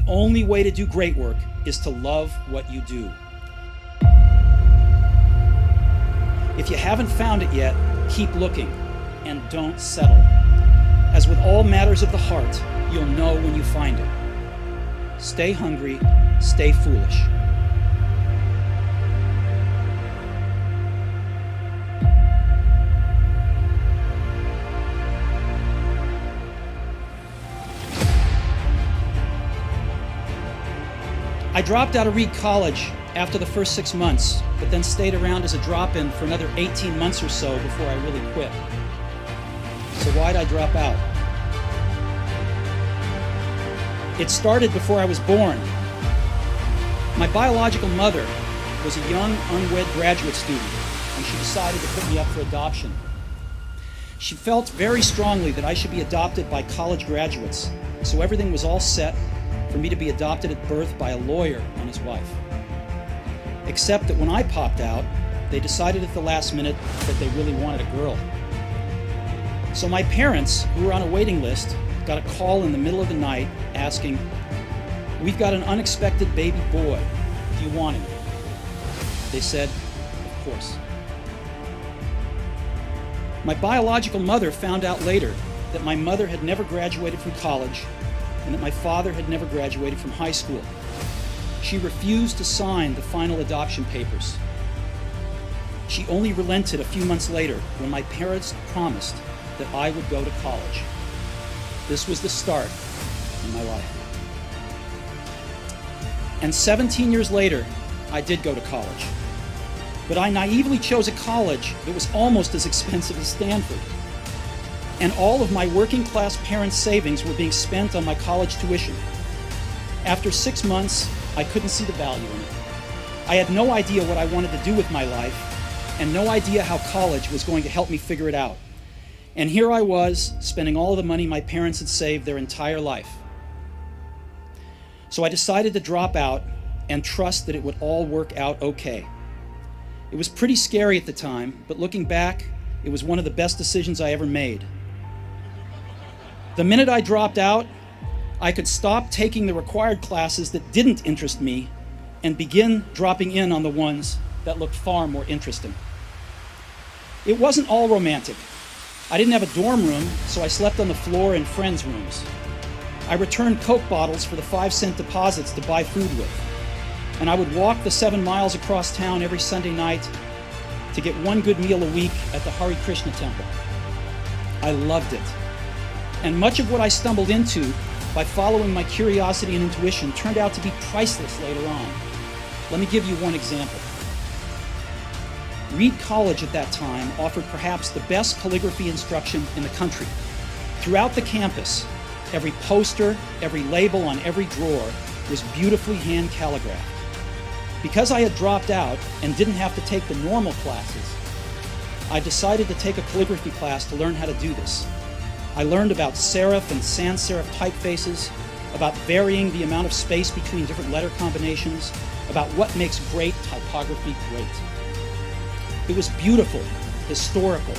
only way to do great work is to love what you do. If you haven't found it yet, keep looking and don't settle. As with all matters of the heart, you'll know when you find it. Stay hungry, stay foolish. I dropped out of Reed College after the first 6 months, but then stayed around as a drop-in for another 18 months or so before I really quit. So why'd I drop out? It started before I was born. My biological mother was a young, unwed graduate student, and she decided to put me up for adoption. She felt very strongly that I should be adopted by college graduates, so everything was all set for me to be adopted at birth by a lawyer and his wife. Except that when I popped out, they decided at the last minute that they really wanted a girl. So my parents, who were on a waiting list, got a call in the middle of the night asking, "We've got an unexpected baby boy. Do you want him?" They said, "Of course." My biological mother found out later that my mother had never graduated from college and that my father had never graduated from high school. She refused to sign the final adoption papers. She only relented a few months later when my parents promised that I would go to college. This was the start in my life. And 17 years later, I did go to college. But I naively chose a college that was almost as expensive as Stanford. And all of my working class parents' savings were being spent on my college tuition. After 6 months, I couldn't see the value in it. I had no idea what I wanted to do with my life, and no idea how college was going to help me figure it out. And here I was, spending all of the money my parents had saved their entire life. So I decided to drop out and trust that it would all work out okay. It was pretty scary at the time, but looking back, it was one of the best decisions I ever made. The minute I dropped out, I could stop taking the required classes that didn't interest me and begin dropping in on the ones that looked far more interesting. It wasn't all romantic. I didn't have a dorm room, so I slept on the floor in friends' rooms. I returned Coke bottles for the 5-cent deposits to buy food with. And I would walk the 7 miles across town every Sunday night to get one good meal a week at the Hare Krishna temple. I loved it. And much of what I stumbled into by following my curiosity and intuition turned out to be priceless later on. Let me give you one example. Reed College at that time offered perhaps the best calligraphy instruction in the country. Throughout the campus, every poster, every label on every drawer was beautifully hand calligraphed. Because I had dropped out and didn't have to take the normal classes, I decided to take a calligraphy class to learn how to do this. I learned about serif and sans serif typefaces, about varying the amount of space between different letter combinations, about what makes great typography great. It was beautiful, historical,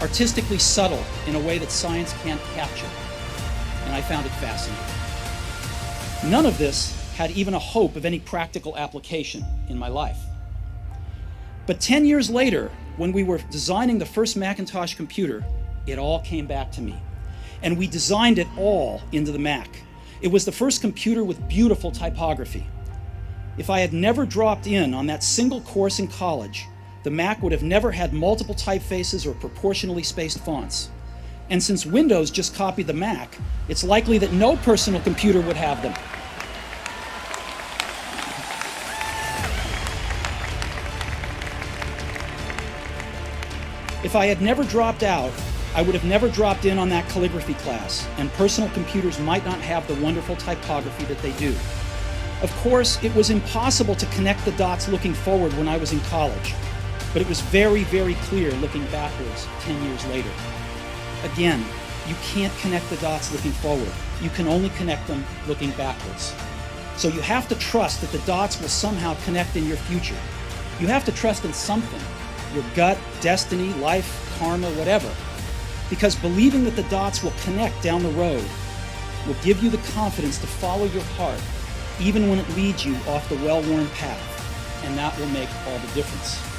artistically subtle in a way that science can't capture, and I found it fascinating. None of this had even a hope of any practical application in my life. But 10 years later, when we were designing the first Macintosh computer, it all came back to me. And we designed it all into the Mac. It was the first computer with beautiful typography. If I had never dropped in on that single course in college, the Mac would have never had multiple typefaces or proportionally spaced fonts. And since Windows just copied the Mac, it's likely that no personal computer would have them. If I had never dropped out, I would have never dropped in on that calligraphy class, and personal computers might not have the wonderful typography that they do. Of course, it was impossible to connect the dots looking forward when I was in college, but it was very, very clear looking backwards 10 years later. Again, you can't connect the dots looking forward. You can only connect them looking backwards. So you have to trust that the dots will somehow connect in your future. You have to trust in something, your gut, destiny, life, karma, whatever. Because believing that the dots will connect down the road will give you the confidence to follow your heart even when it leads you off the well-worn path, and that will make all the difference.